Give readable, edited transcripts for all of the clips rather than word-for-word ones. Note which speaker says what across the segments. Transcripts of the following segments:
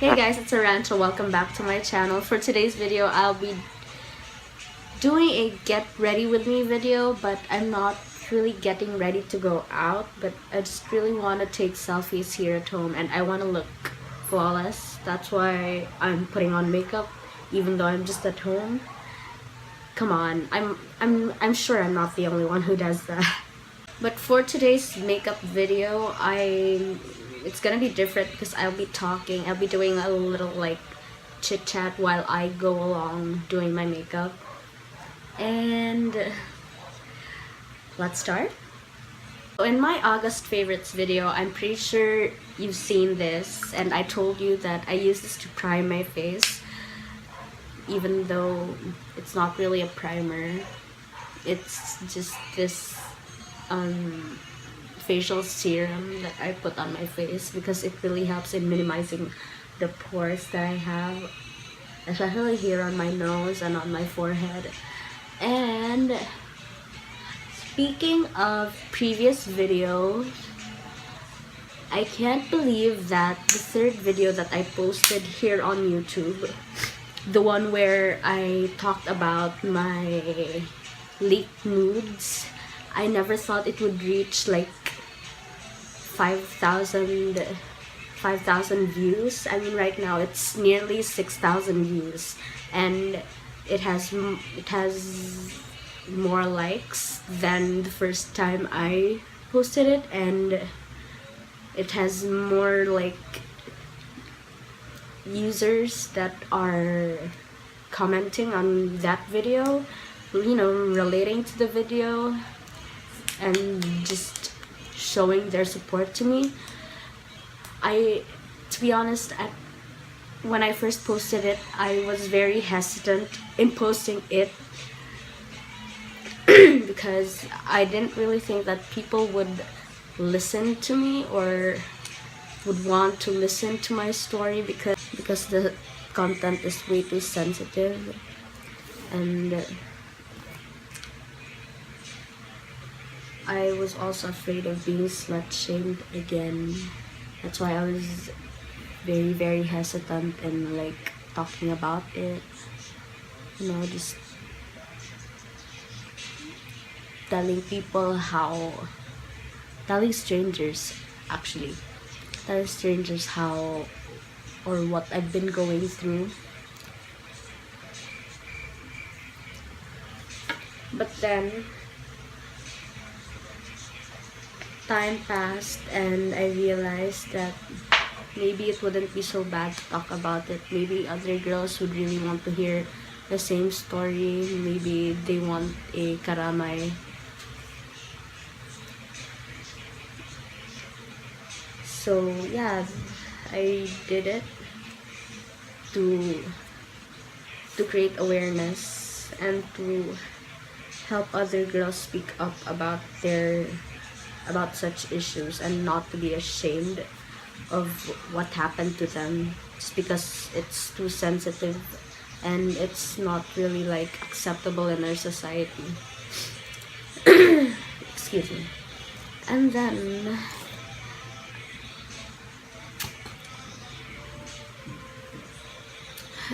Speaker 1: Hey guys, it's Arantxa. Welcome back to my channel. For today's video, I'll be doing a get ready with me video, but I'm not really getting ready to go out, but I just really want to take selfies here at home and I want to look flawless. That's why I'm putting on makeup even though I'm just at home. Come on, I'm sure I'm not the only one who does that. But for today's makeup video, it's gonna be different because I'll be talking. I'll be doing a little like chit chat while I go along doing my makeup. And let's start. So in my August favorites video, I'm pretty sure you've seen this, and I told you that I use this to prime my face, even though it's not really a primer. It's just this facial serum that I put on my face because it really helps in minimizing the pores that I have, especially here on my nose and on my forehead. And speaking of previous videos, I can't believe that the third video that I posted here on YouTube, the one where I talked about my leaked nudes, I never thought it would reach like 5,000 views. I mean, right now it's nearly 6,000 views, and it has more likes than the first time I posted it, and it has more like users that are commenting on that video, you know, relating to the video and just showing their support to me. To be honest, when I first posted it, I was very hesitant in posting it because I didn't really think that people would listen to me or would want to listen to my story because the content is way too sensitive, and I was also afraid of being slut shamed again. That's why I was very hesitant in like talking about it, you know, just telling strangers how or what I've been going through. But then time passed and I realized that maybe it wouldn't be so bad to talk about it. Maybe other girls would really want to hear the same story. Maybe they want a karamay. So yeah, I did it to create awareness and to help other girls speak up about such issues and not to be ashamed of what happened to them just because it's too sensitive and it's not really like acceptable in our society. Excuse me. And then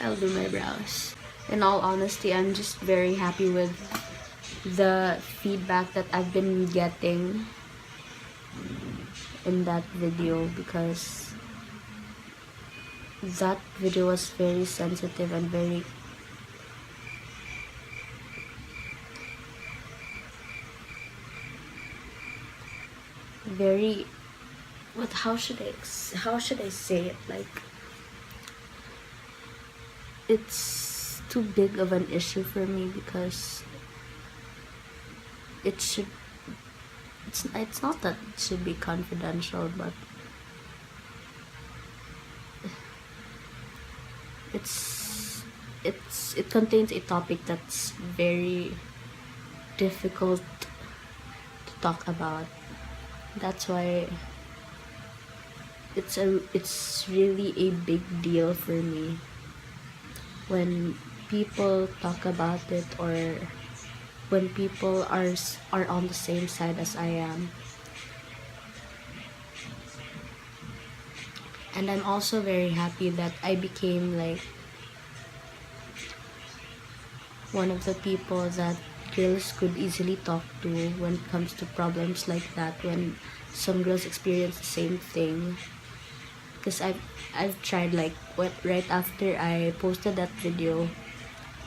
Speaker 1: I'll do my brows. In all honesty, I'm just very happy with the feedback that I've been getting in that video because that video was very sensitive and very how should I say it, like it's too big of an issue for me because it's not that it should be confidential, but it contains a topic that's very difficult to talk about. That's why it's really a big deal for me when people talk about it or when people are on the same side as I am. And I'm also very happy that I became like one of the people that girls could easily talk to when it comes to problems like that, when some girls experience the same thing. Because I've tried, like, what, right after I posted that video,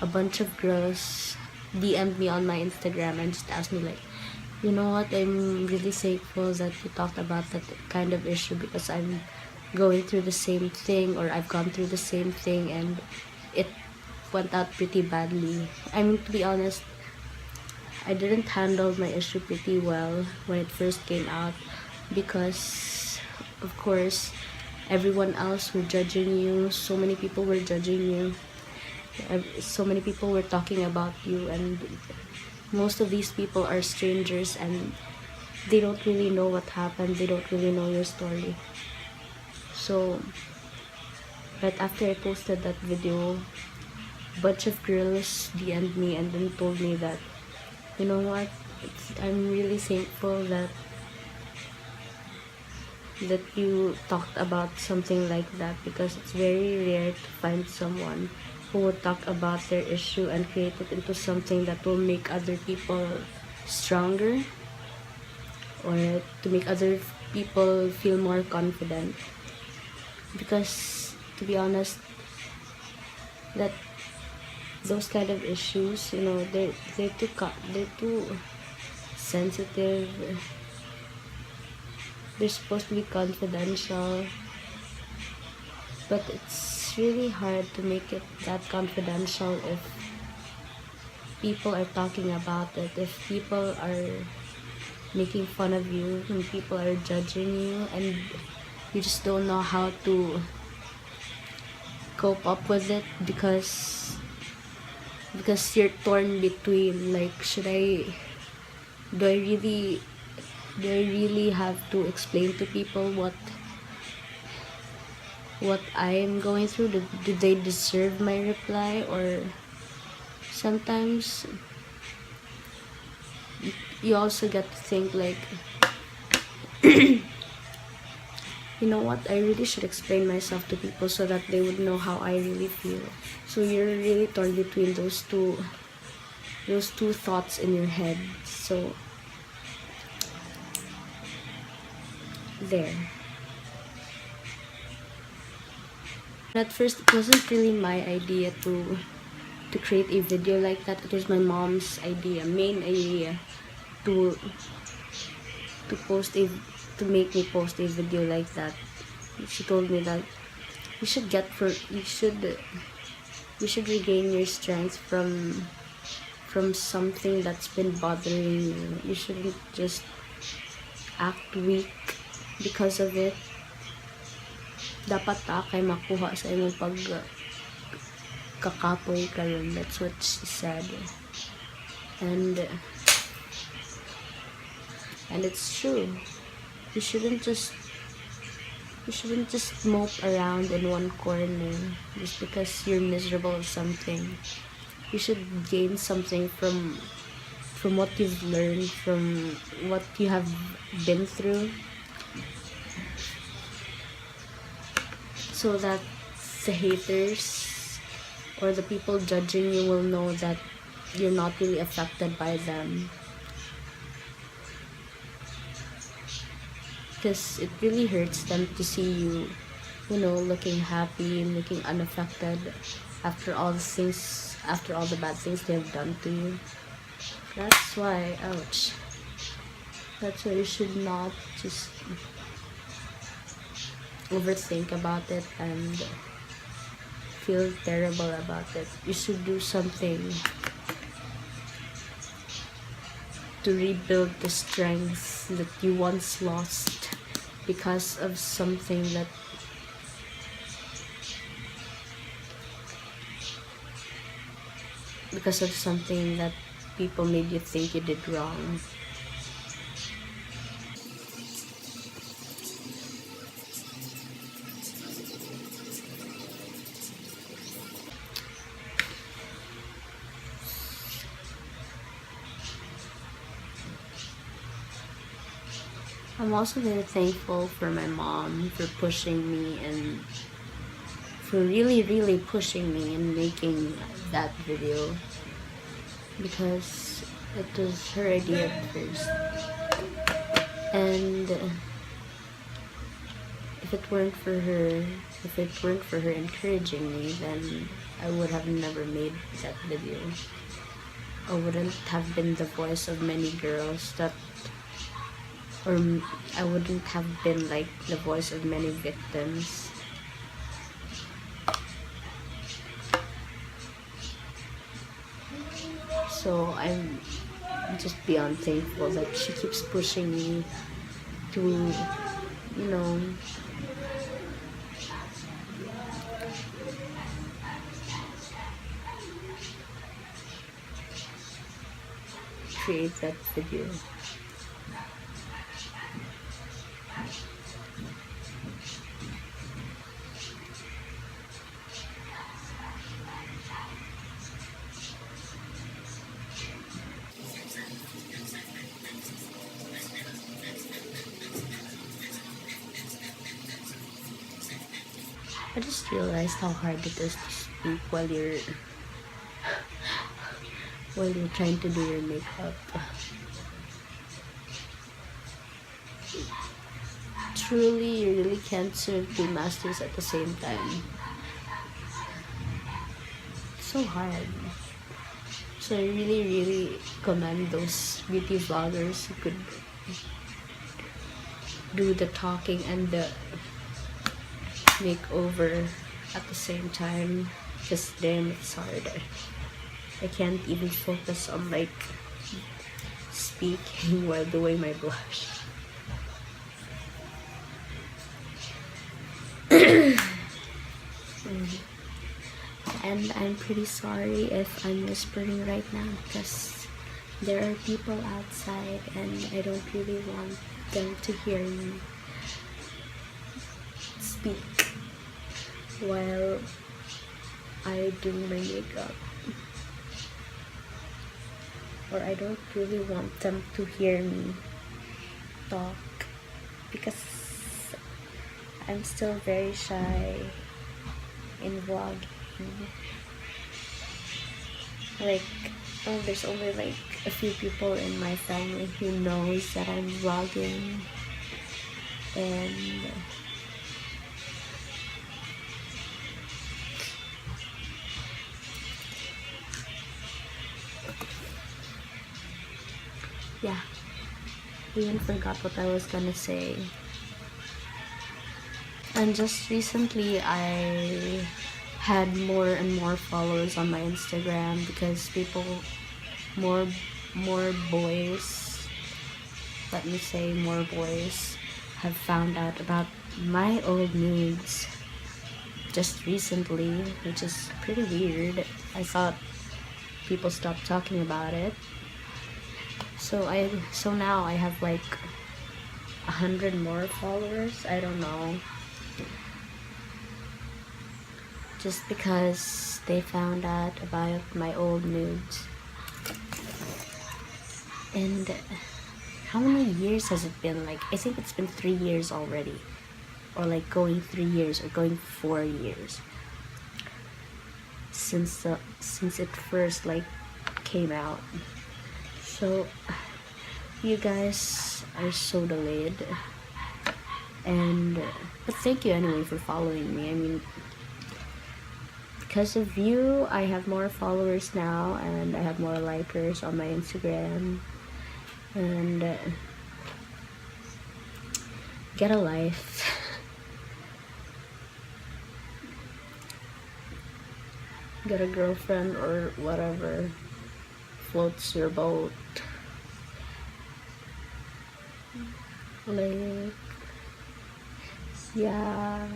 Speaker 1: a bunch of girls DM'd me on my Instagram and just asked me, like, you know what, I'm really thankful that you talked about that kind of issue, because I'm going through the same thing, or I've gone through the same thing, and it went out pretty badly. I mean, to be honest, I didn't handle my issue pretty well when it first came out, because of course everyone else were judging you. So many people were judging you. So many people were talking about you, and most of these people are strangers, and they don't really know what happened. They don't really know your story. So right after I posted that video, a bunch of girls DM'd me and then told me that, you know what, I'm really thankful that you talked about something like that, because it's very rare to find someone who would talk about their issue and create it into something that will make other people stronger, or to make other people feel more confident. Because to be honest, that those kind of issues, you know, they're too sensitive. They're supposed to be confidential, but it's really hard to make it that confidential if people are talking about it, if people are making fun of you, and people are judging you, and you just don't know how to cope up with it, because you're torn between, like, do I really have to explain to people what I am going through? Do they deserve my reply? Or sometimes you also get to think, like, you know what, I really should explain myself to people so that they would know how I really feel. So you're really torn between those two thoughts in your head. So there. At first, it wasn't really my idea to create a video like that. It was my mom's main idea, to post a to make me post a video like that. She told me that you should regain your strength from something that's been bothering you. You shouldn't just act weak because of it. Dapat kay makuha sa imong pagkakapoy karon. That's what she said. And it's true. You shouldn't just mope around in one corner just because you're miserable or something. You should gain something from what you've learned, from what you have been through, so that the haters or the people judging you will know that you're not really affected by them. Because it really hurts them to see you, looking happy and looking unaffected after all the bad things they've done to you. That's why, ouch. That's why you should not just overthink about it and feel terrible about it. You should do something to rebuild the strength that you once lost because of something that people made you think you did wrong. I'm also very thankful for my mom for pushing me and for really pushing me in making that video, because it was her idea at first. And if it weren't for her encouraging me, then I would have never made that video. I wouldn't have been the voice of many girls or I wouldn't have been like the voice of many victims. So I'm just beyond thankful that she keeps pushing me to, you know, create that video. I just realized how hard it is to speak while you're trying to do your makeup. Truly, you really can't serve two masters at the same time. It's so hard. So I really commend those beauty vloggers who could do the talking and the makeover at the same time, because damn, it's hard. I can't even focus on like speaking while doing my blush. And I'm pretty sorry if I'm whispering right now, because there are people outside and I don't really want them to hear me speak while I do my makeup. Or I don't really want them to hear me talk, because I'm still very shy in vlogging. Like, there's only like a few people in my family who knows that I'm vlogging, and yeah, I even forgot what I was gonna say. And just recently I had more and more followers on my Instagram, because more boys, let me say more boys, have found out about my old nudes just recently, which is pretty weird. I thought people stopped talking about it. So now I have like 100 more followers. I don't know. Just because they found out about my old nudes. And how many years has it been? Like, I think it's been 3 years already, or like going 3 years or going 4 years since it first like came out. So you guys are so delayed, and but thank you anyway for following me. I mean, because of you, I have more followers now, and I have more likers on my Instagram. And get a life. Get a girlfriend or whatever floats your boat. Like, yeah.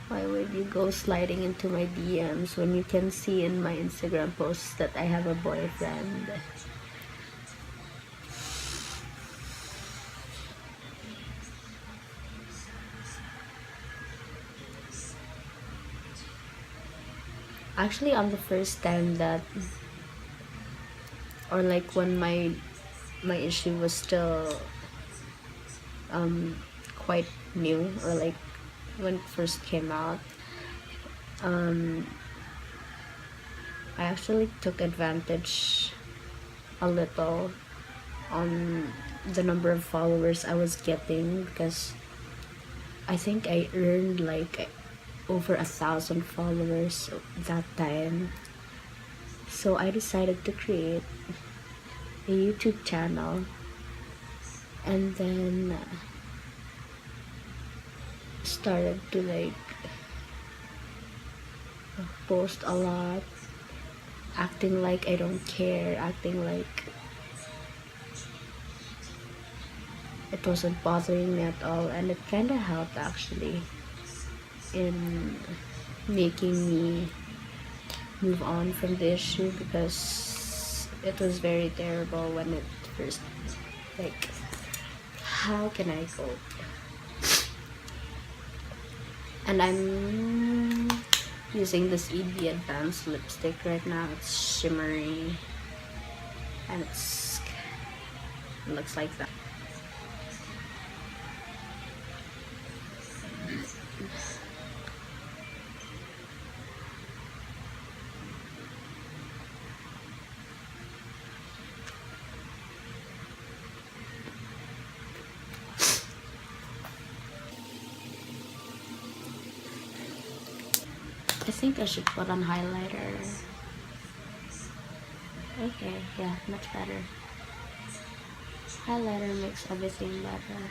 Speaker 1: Why would you go sliding into my DMs when you can see in my Instagram posts that I have a boyfriend? Actually, on the first time that, or like when my issue was still quite new, or like when it first came out. I actually took advantage a little on the number of followers I was getting, because I think I earned like over 1,000 followers that time. So I decided to create a YouTube channel, and then started to like post a lot, acting like I don't care, acting like it wasn't bothering me at all, and it kind of helped actually in making me move on from the issue, because it was very terrible when it first, like, how can I cope? And I'm using this EB Advanced lipstick right now. It's shimmery, and it looks like that. I think I should put on highlighter. Okay, yeah, much better. Highlighter makes everything better.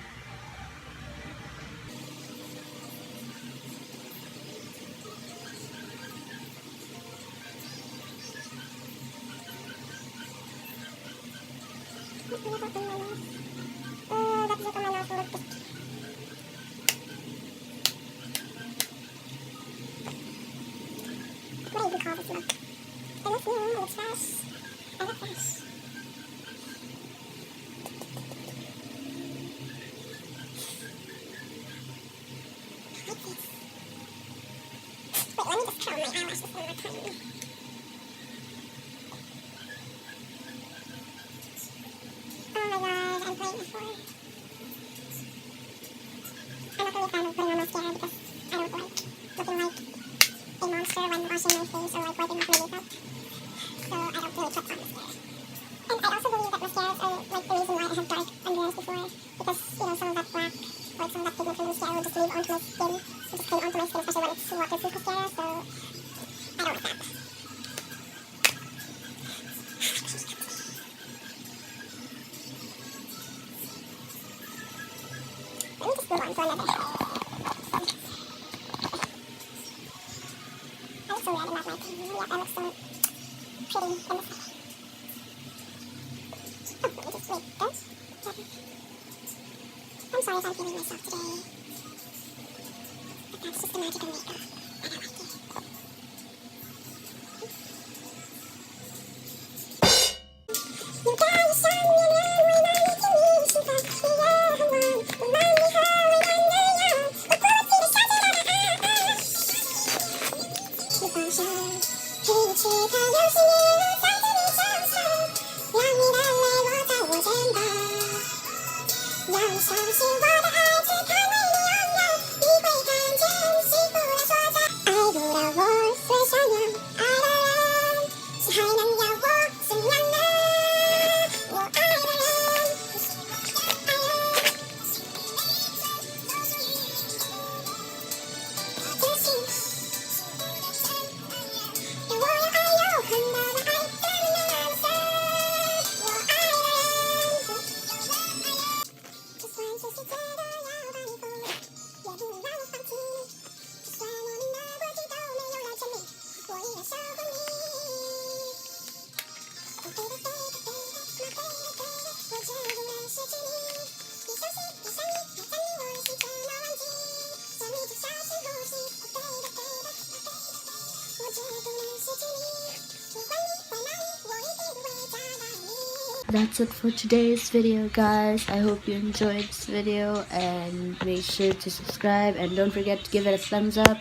Speaker 1: That's it for today's video, guys. I hope you enjoyed this video, and make sure to subscribe, and don't forget to give it a thumbs up,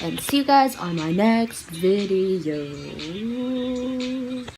Speaker 1: and see you guys on my next video.